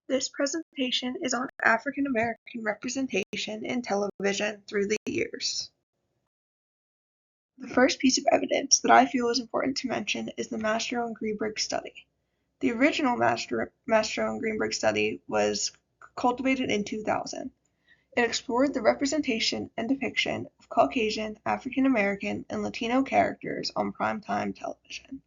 This presentation is on African American representation in television through the years. The first piece of evidence that I feel is important to mention is the Mastro and Greenberg study. The original Mastro and Greenberg study was cultivated in 2000. It explored the representation and depiction of Caucasian, African American, and Latino characters on primetime television.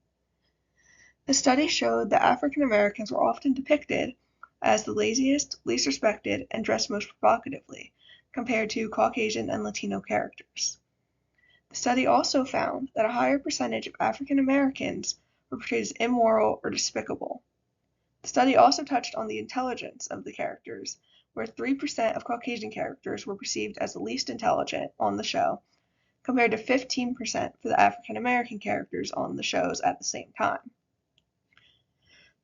The study showed that African Americans were often depicted as the laziest, least respected, and dressed most provocatively, compared to Caucasian and Latino characters. The study also found that a higher percentage of African Americans were portrayed as immoral or despicable. The study also touched on the intelligence of the characters, where 3% of Caucasian characters were perceived as the least intelligent on the show, compared to 15% for the African American characters on the shows at the same time.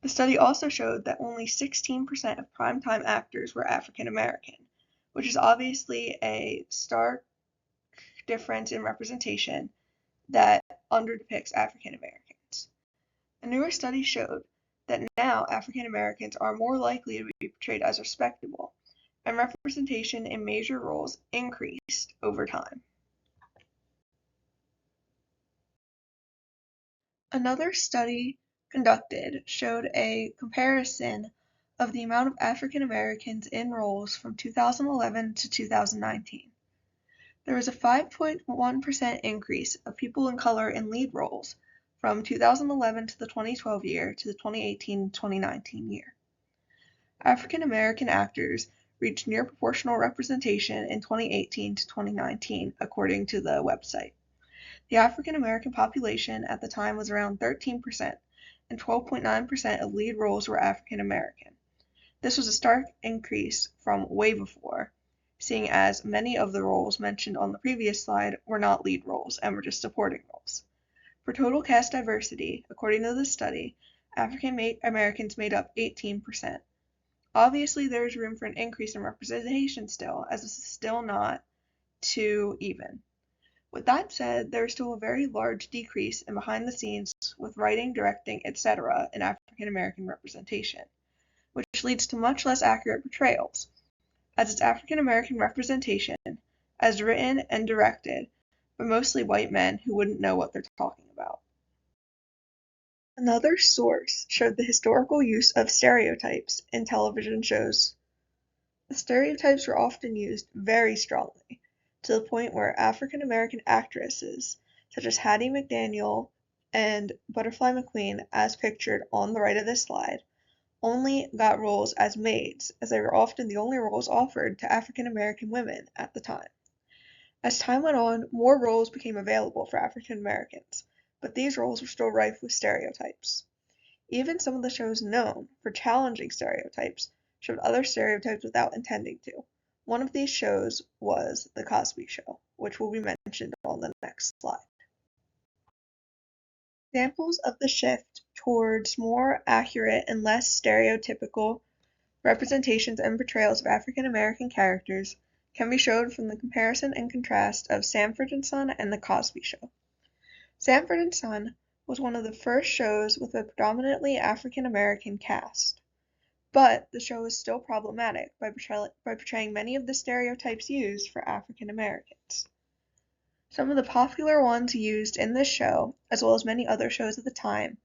The study also showed that only 16% of primetime actors were African American, which is obviously a stark difference in representation that underdepicts African Americans. A newer study showed that now African Americans are more likely to be portrayed as respectable, and representation in major roles increased over time. Another study conducted showed a comparison of the amount of African Americans in roles from 2011 to 2019. There was a 5.1% increase of people of color in lead roles from 2011 to the 2012 year to the 2018-2019 year. African American actors reached near proportional representation in 2018 to 2019, according to the website. The African American population at the time was around 13%, and 12.9% of lead roles were African American. This was a stark increase from way before, seeing as many of the roles mentioned on the previous slide were not lead roles and were just supporting roles. For total cast diversity, according to this study, African Americans made up 18%. Obviously, there is room for an increase in representation still, as this is still not too even. With that said, there is still a very large decrease in behind the scenes with writing, directing, etc. in African American representation, which leads to much less accurate portrayals, as it's African American representation, as written and directed, but mostly white men who wouldn't know what they're talking about. Another source showed the historical use of stereotypes in television shows. The stereotypes were often used very strongly, to the point where African American actresses, such as Hattie McDaniel and Butterfly McQueen, as pictured on the right of this slide, only got roles as maids, as they were often the only roles offered to African American women at the time. As time went on, more roles became available for African Americans, but these roles were still rife with stereotypes. Even some of the shows known for challenging stereotypes showed other stereotypes without intending to. One of these shows was The Cosby Show, which will be mentioned on the next slide. Examples of the shift towards more accurate and less stereotypical representations and portrayals of African American characters can be shown from the comparison and contrast of Sanford and Son and The Cosby Show. Sanford and Son was one of the first shows with a predominantly African American cast. But the show is still problematic by portraying many of the stereotypes used for African Americans. Some of the popular ones used in this show, as well as many other shows at the time,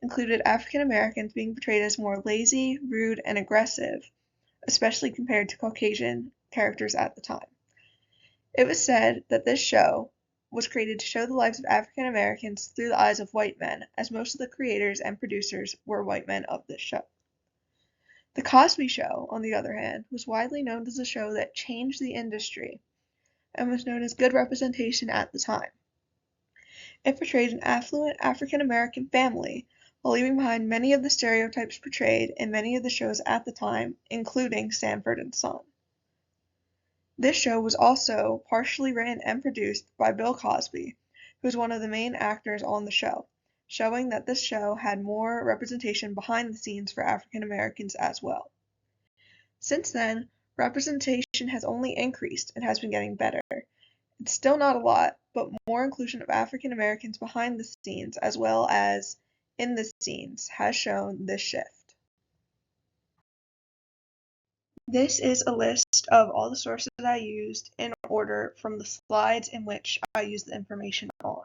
included African Americans being portrayed as more lazy, rude, and aggressive, especially compared to Caucasian characters at the time. It was said that this show was created to show the lives of African Americans through the eyes of white men, as most of the creators and producers were white men of this show. The Cosby Show, on the other hand, was widely known as a show that changed the industry and was known as good representation at the time. It portrayed an affluent African American family while leaving behind many of the stereotypes portrayed in many of the shows at the time, including Sanford and Son. This show was also partially written and produced by Bill Cosby, who was one of the main actors on the show, showing that this show had more representation behind the scenes for African Americans as well. Since then, representation has only increased and has been getting better. It's still not a lot, but more inclusion of African Americans behind the scenes as well as in the scenes has shown this shift. This is a list of all the sources I used in order from the slides in which I used the information on.